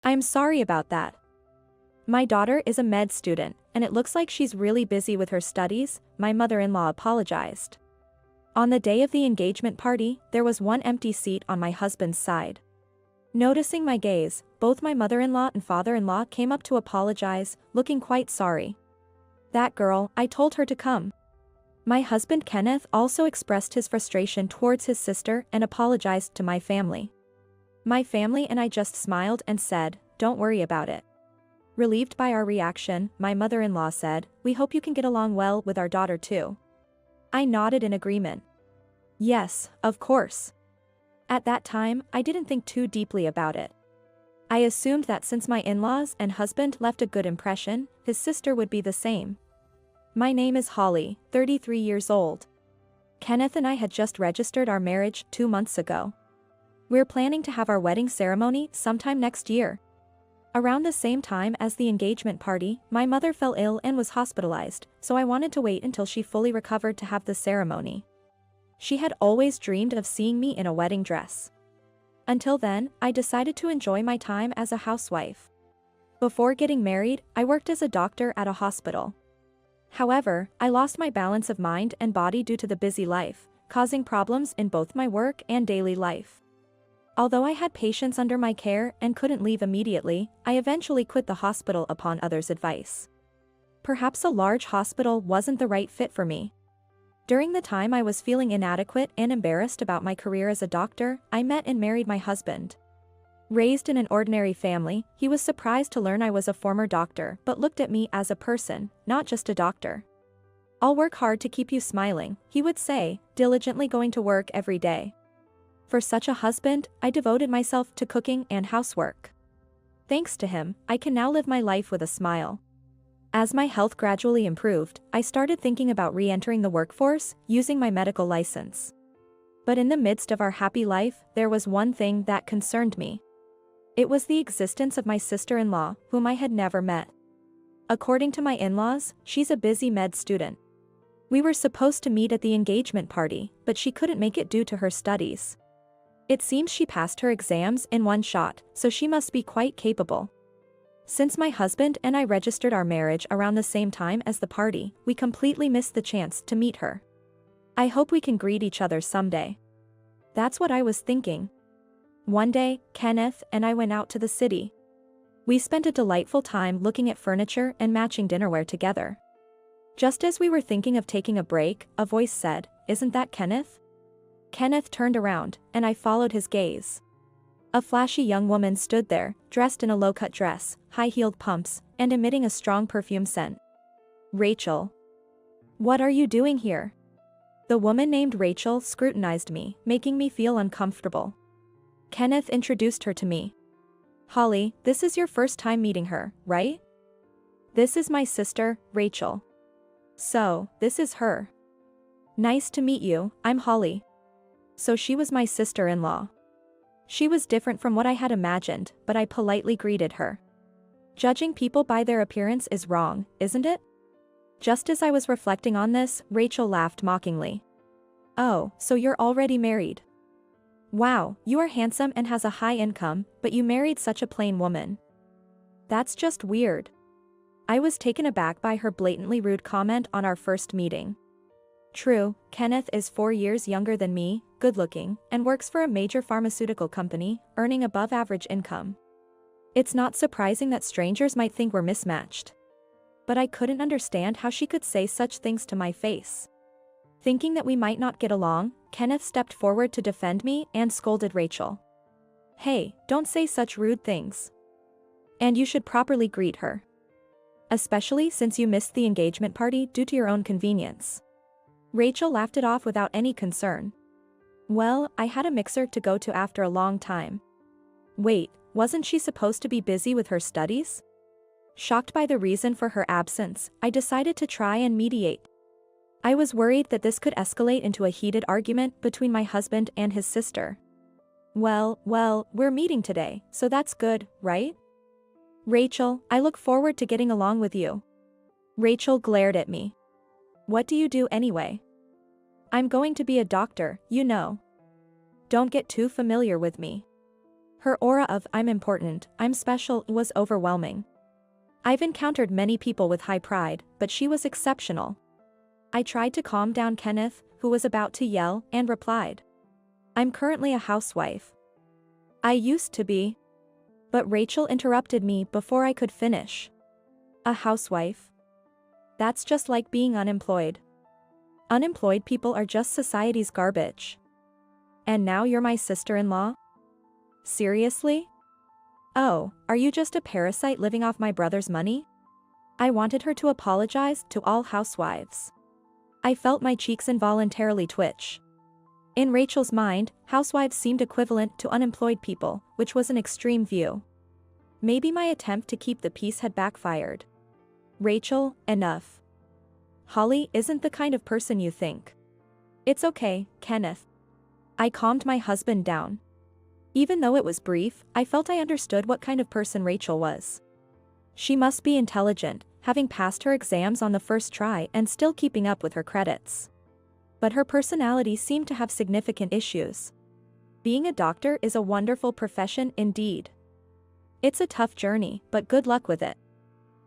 I'm sorry about that. My daughter is a med student, and it looks like she's really busy with her studies, my mother-in-law apologized. On the day of the engagement party, there was one empty seat on my husband's side. Noticing my gaze, both my mother-in-law and father-in-law came up to apologize, looking quite sorry. That girl, I told her to come. My husband Kenneth also expressed his frustration towards his sister and apologized to my family. My family and I just smiled and said, "Don't worry about it." Relieved by our reaction, my mother-in-law said, "We hope you can get along well with our daughter too." I nodded in agreement. Yes, of course. At that time, I didn't think too deeply about it. I assumed that since my in-laws and husband left a good impression, his sister would be the same. My name is Holly, 33 years old. Kenneth and I had just registered our marriage 2 months ago. We're planning to have our wedding ceremony sometime next year. Around the same time as the engagement party, my mother fell ill and was hospitalized, so I wanted to wait until she fully recovered to have the ceremony. She had always dreamed of seeing me in a wedding dress. Until then, I decided to enjoy my time as a housewife. Before getting married, I worked as a doctor at a hospital. However, I lost my balance of mind and body due to the busy life, causing problems in both my work and daily life. Although I had patients under my care and couldn't leave immediately, I eventually quit the hospital upon others' advice. Perhaps a large hospital wasn't the right fit for me. During the time I was feeling inadequate and embarrassed about my career as a doctor, I met and married my husband. Raised in an ordinary family, he was surprised to learn I was a former doctor but looked at me as a person, not just a doctor. "I'll work hard to keep you smiling," he would say, diligently going to work every day. For such a husband, I devoted myself to cooking and housework. Thanks to him, I can now live my life with a smile. As my health gradually improved, I started thinking about re-entering the workforce, using my medical license. But in the midst of our happy life, there was one thing that concerned me. It was the existence of my sister-in-law, whom I had never met. According to my in-laws, she's a busy med student. We were supposed to meet at the engagement party, but she couldn't make it due to her studies. It seems she passed her exams in one shot, so she must be quite capable. Since my husband and I registered our marriage around the same time as the party, we completely missed the chance to meet her. I hope we can greet each other someday. That's what I was thinking. One day, Kenneth and I went out to the city. We spent a delightful time looking at furniture and matching dinnerware together. Just as we were thinking of taking a break, a voice said, "Isn't that Kenneth?" Kenneth turned around, and I followed his gaze. A flashy young woman stood there, dressed in a low-cut dress, high-heeled pumps, and emitting a strong perfume scent. "Rachel. What are you doing here?" The woman named Rachel scrutinized me, making me feel uncomfortable. Kenneth introduced her to me. "Holly, this is your first time meeting her, right? This is my sister, Rachel. So, this is her. Nice to meet you, I'm Holly." So she was my sister-in-law. She was different from what I had imagined, but I politely greeted her. Judging people by their appearance is wrong, isn't it? Just as I was reflecting on this, Rachel laughed mockingly. "Oh, so you're already married? Wow, you are handsome and has a high income, but you married such a plain woman. That's just weird." I was taken aback by her blatantly rude comment on our first meeting. True, Kenneth is 4 years younger than me, good-looking, and works for a major pharmaceutical company, earning above-average income. It's not surprising that strangers might think we're mismatched. But I couldn't understand how she could say such things to my face. Thinking that we might not get along, Kenneth stepped forward to defend me and scolded Rachel. "Hey, don't say such rude things. And you should properly greet her. Especially since you missed the engagement party due to your own convenience." Rachel laughed it off without any concern. "Well, I had a mixer to go to after a long time." Wait, wasn't she supposed to be busy with her studies? Shocked by the reason for her absence, I decided to try and mediate. I was worried that this could escalate into a heated argument between my husband and his sister. Well, we're meeting today, so that's good, right? Rachel, I look forward to getting along with you." Rachel glared at me. "What do you do anyway?" "I'm going to be a doctor, you know. Don't get too familiar with me." Her aura of "I'm important, I'm special" was overwhelming. I've encountered many people with high pride, but she was exceptional. I tried to calm down Kenneth, who was about to yell, and replied, "I'm currently a housewife." "I used to be." But Rachel interrupted me before I could finish. "A housewife? That's just like being unemployed. Unemployed people are just society's garbage. And now you're my sister-in-law? Seriously? Oh, are you just a parasite living off my brother's money?" I wanted her to apologize to all housewives. I felt my cheeks involuntarily twitch. In Rachel's mind, housewives seemed equivalent to unemployed people, which was an extreme view. Maybe my attempt to keep the peace had backfired. "Rachel, enough. Holly isn't the kind of person you think." "It's okay, Kenneth." I calmed my husband down. Even though it was brief, I felt I understood what kind of person Rachel was. She must be intelligent, having passed her exams on the first try and still keeping up with her credits. But her personality seemed to have significant issues. Being a doctor is a wonderful profession indeed. It's a tough journey, but good luck with it.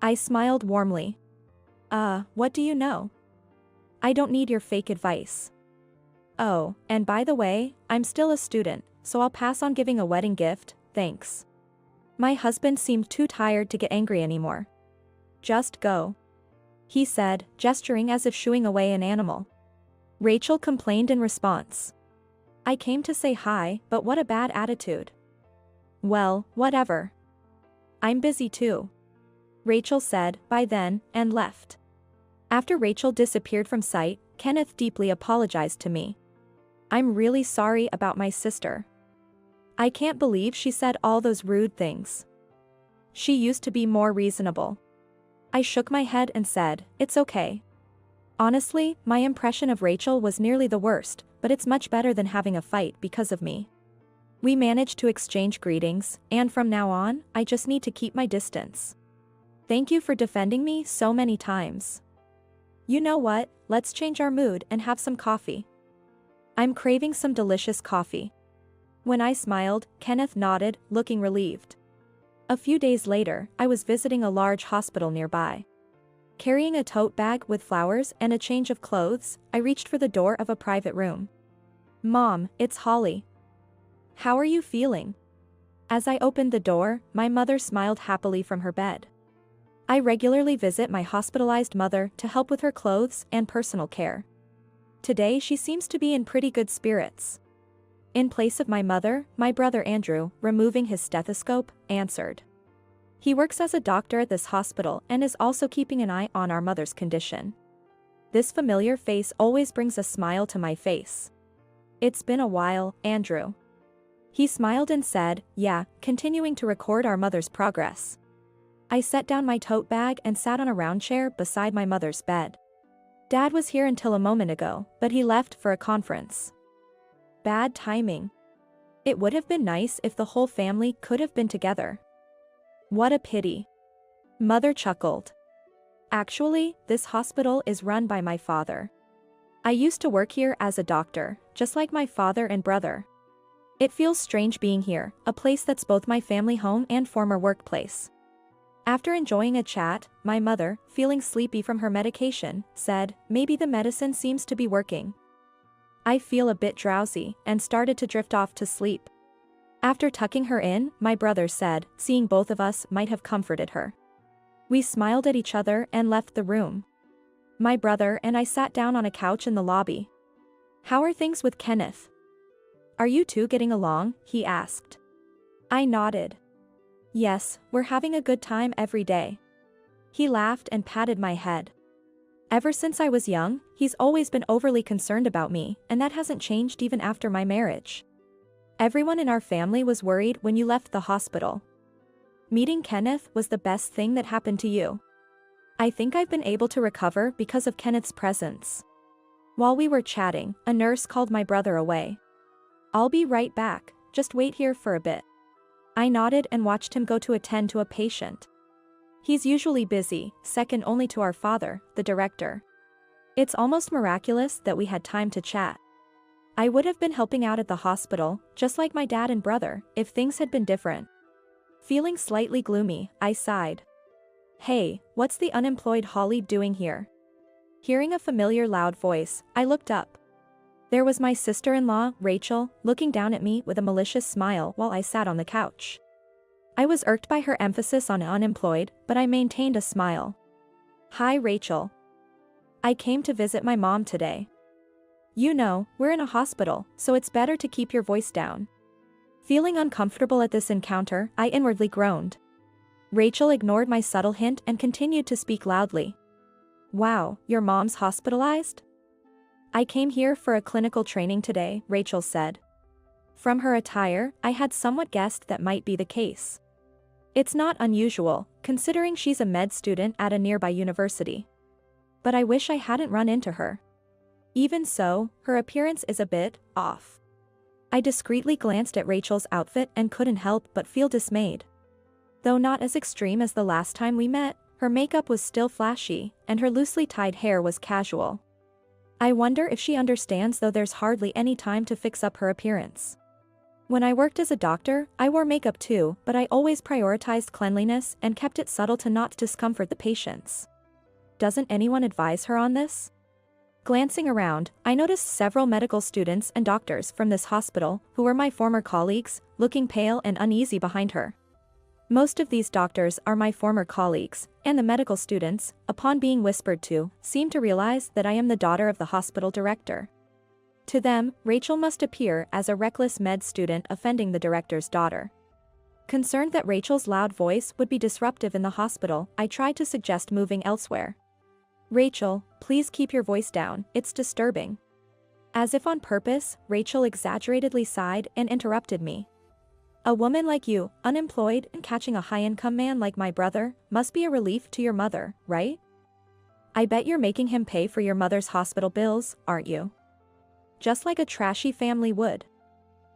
I smiled warmly. What do you know? I don't need your fake advice. Oh, and by the way, I'm still a student, so I'll pass on giving a wedding gift, thanks. My husband seemed too tired to get angry anymore. "Just go," he said, gesturing as if shooing away an animal. Rachel complained in response. "I came to say hi, but what a bad attitude." "Well, whatever. I'm busy too," Rachel said by then, and left. After Rachel disappeared from sight, Kenneth deeply apologized to me. "I'm really sorry about my sister. I can't believe she said all those rude things. She used to be more reasonable." I shook my head and said, "It's okay. Honestly, my impression of Rachel was nearly the worst, but it's much better than having a fight because of me." We managed to exchange greetings, and from now on, I just need to keep my distance. "Thank you for defending me so many times. You know what, let's change our mood and have some coffee. I'm craving some delicious coffee." When I smiled, Kenneth nodded, looking relieved. A few days later, I was visiting a large hospital nearby. Carrying a tote bag with flowers and a change of clothes, I reached for the door of a private room. "Mom, it's Holly. How are you feeling?" As I opened the door, my mother smiled happily from her bed. I regularly visit my hospitalized mother to help with her clothes and personal care. Today she seems to be in pretty good spirits. In place of my mother, my brother Andrew, removing his stethoscope, answered. He works as a doctor at this hospital and is also keeping an eye on our mother's condition. This familiar face always brings a smile to my face. "It's been a while, Andrew." He smiled and said, "Yeah, continuing to record our mother's progress." I set down my tote bag and sat on a round chair beside my mother's bed. Dad was here until a moment ago, but he left for a conference. Bad timing. It would have been nice if the whole family could have been together. What a pity. Mother chuckled. Actually, this hospital is run by my father. I used to work here as a doctor, just like my father and brother. It feels strange being here, a place that's both my family home and former workplace. After enjoying a chat, my mother, feeling sleepy from her medication, said, "Maybe the medicine seems to be working." I feel a bit drowsy, and started to drift off to sleep. After tucking her in, my brother said, seeing both of us might have comforted her. We smiled at each other and left the room. My brother and I sat down on a couch in the lobby. "How are things with Kenneth? Are you two getting along?" he asked. I nodded. "Yes, we're having a good time every day." He laughed and patted my head. "Ever since I was young, he's always been overly concerned about me, and that hasn't changed even after my marriage. Everyone in our family was worried when you left the hospital. Meeting Kenneth was the best thing that happened to you. I think I've been able to recover because of Kenneth's presence." While we were chatting, a nurse called my brother away. "I'll be right back, just wait here for a bit." I nodded and watched him go to attend to a patient. He's usually busy, second only to our father, the director. It's almost miraculous that we had time to chat. I would have been helping out at the hospital, just like my dad and brother, if things had been different. Feeling slightly gloomy, I sighed. Hey, what's the unemployed Holly doing here? Hearing a familiar loud voice, I looked up. There was my sister-in-law, Rachel, looking down at me with a malicious smile while I sat on the couch. I was irked by her emphasis on unemployed, but I maintained a smile. Hi, Rachel. I came to visit my mom today. You know, we're in a hospital, so it's better to keep your voice down. Feeling uncomfortable at this encounter, I inwardly groaned. Rachel ignored my subtle hint and continued to speak loudly. Wow, your mom's hospitalized? I came here for a clinical training today, Rachel said. From her attire, I had somewhat guessed that might be the case. It's not unusual, considering she's a med student at a nearby university. But I wish I hadn't run into her. Even so, her appearance is a bit off. I discreetly glanced at Rachel's outfit and couldn't help but feel dismayed. Though not as extreme as the last time we met, her makeup was still flashy, and her loosely tied hair was casual. I wonder if she understands, though there's hardly any time to fix up her appearance. When I worked as a doctor, I wore makeup too, but I always prioritized cleanliness and kept it subtle to not discomfort the patients. Doesn't anyone advise her on this? Glancing around, I noticed several medical students and doctors from this hospital, who were my former colleagues, looking pale and uneasy behind her. Most of these doctors are my former colleagues, and the medical students, upon being whispered to, seem to realize that I am the daughter of the hospital director. To them, Rachel must appear as a reckless med student offending the director's daughter. Concerned that Rachel's loud voice would be disruptive in the hospital, I tried to suggest moving elsewhere. Rachel, please keep your voice down, it's disturbing. As if on purpose, Rachel exaggeratedly sighed and interrupted me. A woman like you, unemployed and catching a high-income man like my brother, must be a relief to your mother, right? I bet you're making him pay for your mother's hospital bills, aren't you? Just like a trashy family would.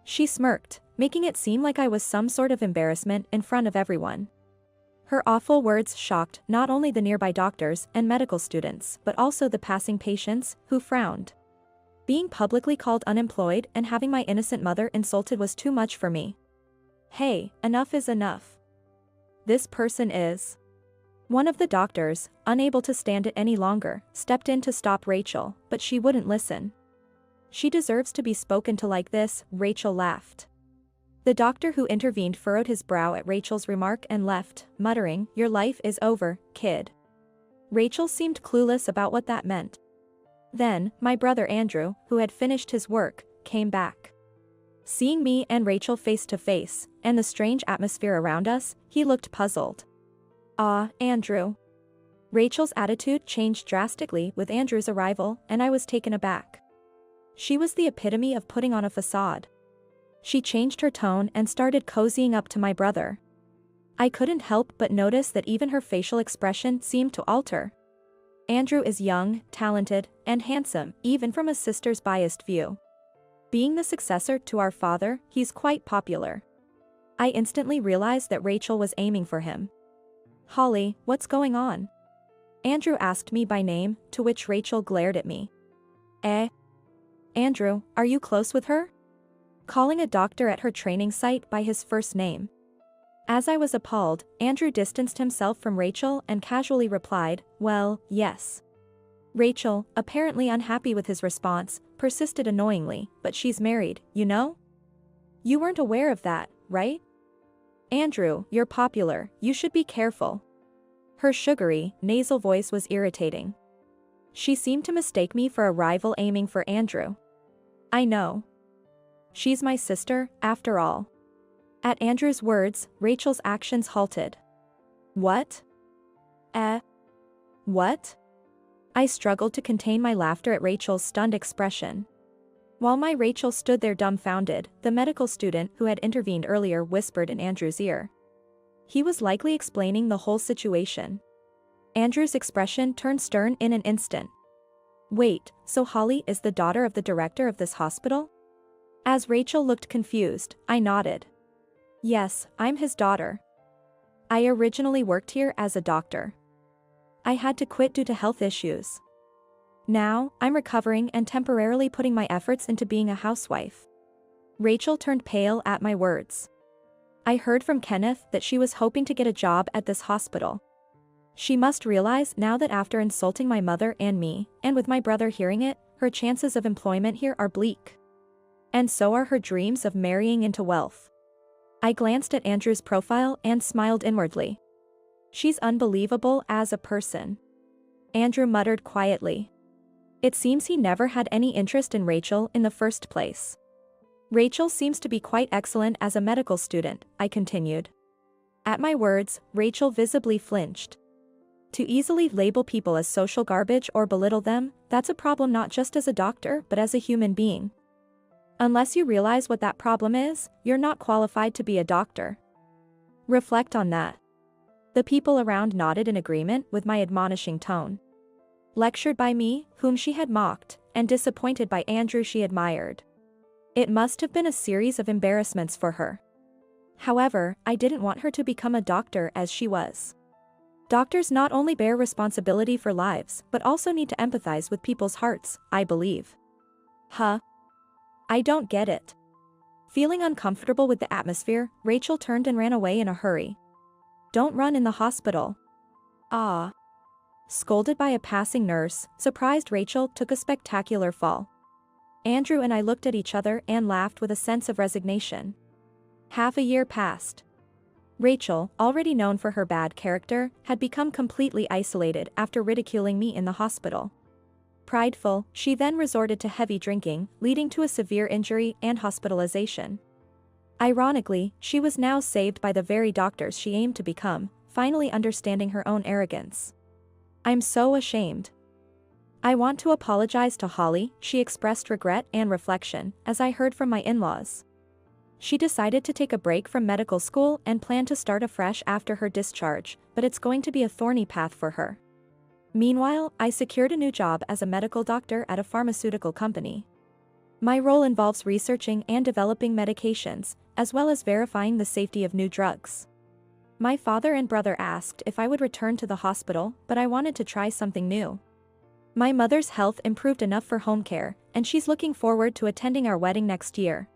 She smirked, making it seem like I was some sort of embarrassment in front of everyone. Her awful words shocked not only the nearby doctors and medical students but also the passing patients, who frowned. Being publicly called unemployed and having my innocent mother insulted was too much for me. Hey, enough is enough. This person is. One of the doctors, unable to stand it any longer, stepped in to stop Rachel, but she wouldn't listen. She deserves to be spoken to like this, Rachel laughed. The doctor who intervened furrowed his brow at Rachel's remark and left, muttering, "Your life is over, kid." Rachel seemed clueless about what that meant. Then, my brother Andrew, who had finished his work, came back. Seeing me and Rachel face to face, and the strange atmosphere around us, he looked puzzled. "Ah, Andrew." Rachel's attitude changed drastically with Andrew's arrival, and I was taken aback. She was the epitome of putting on a facade. She changed her tone and started cozying up to my brother. I couldn't help but notice that even her facial expression seemed to alter. Andrew is young, talented, and handsome, even from a sister's biased view. Being the successor to our father, he's quite popular. I instantly realized that Rachel was aiming for him. "Holly, what's going on?" Andrew asked me by name, to which Rachel glared at me. Andrew, are you close with her?" Calling a doctor at her training site by his first name. As I was appalled, Andrew distanced himself from Rachel and casually replied, "Well, yes." Rachel, apparently unhappy with his response, persisted annoyingly, "But she's married, you know? You weren't aware of that, right? Andrew, you're popular, you should be careful." Her sugary, nasal voice was irritating. She seemed to mistake me for a rival aiming for Andrew. I know. She's my sister, after all. At Andrew's words, Rachel's actions halted. What? What? I struggled to contain my laughter at Rachel's stunned expression. While my Rachel stood there dumbfounded, the medical student who had intervened earlier whispered in Andrew's ear. He was likely explaining the whole situation. Andrew's expression turned stern in an instant. Wait, so Holly is the daughter of the director of this hospital? As Rachel looked confused, I nodded. Yes, I'm his daughter. I originally worked here as a doctor. I had to quit due to health issues. Now, I'm recovering and temporarily putting my efforts into being a housewife. Rachel turned pale at my words. I heard from Kenneth that she was hoping to get a job at this hospital. She must realize now that after insulting my mother and me, and with my brother hearing it, her chances of employment here are bleak. And so are her dreams of marrying into wealth. I glanced at Andrew's profile and smiled inwardly. She's unbelievable as a person. Andrew muttered quietly. It seems he never had any interest in Rachel in the first place. Rachel seems to be quite excellent as a medical student, I continued. At my words, Rachel visibly flinched. To easily label people as social garbage or belittle them, that's a problem not just as a doctor but as a human being. Unless you realize what that problem is, you're not qualified to be a doctor. Reflect on that. The people around nodded in agreement with my admonishing tone. Lectured by me, whom she had mocked, and disappointed by Andrew she admired. It must have been a series of embarrassments for her. However, I didn't want her to become a doctor as she was. Doctors not only bear responsibility for lives but also need to empathize with people's hearts, I believe. Huh? I don't get it. Feeling uncomfortable with the atmosphere, Rachel turned and ran away in a hurry. Don't run in the hospital. Ah. Scolded by a passing nurse, surprised Rachel took a spectacular fall. Andrew and I looked at each other and laughed with a sense of resignation. Half a year passed. Rachel, already known for her bad character, had become completely isolated after ridiculing me in the hospital. Prideful, she then resorted to heavy drinking, leading to a severe injury and hospitalization. Ironically, she was now saved by the very doctors she aimed to become, finally understanding her own arrogance. I'm so ashamed. I want to apologize to Holly, she expressed regret and reflection, as I heard from my in-laws. She decided to take a break from medical school and plan to start afresh after her discharge, but it's going to be a thorny path for her. Meanwhile, I secured a new job as a medical doctor at a pharmaceutical company. My role involves researching and developing medications, as well as verifying the safety of new drugs. My father and brother asked if I would return to the hospital, but I wanted to try something new. My mother's health improved enough for home care, and she's looking forward to attending our wedding next year.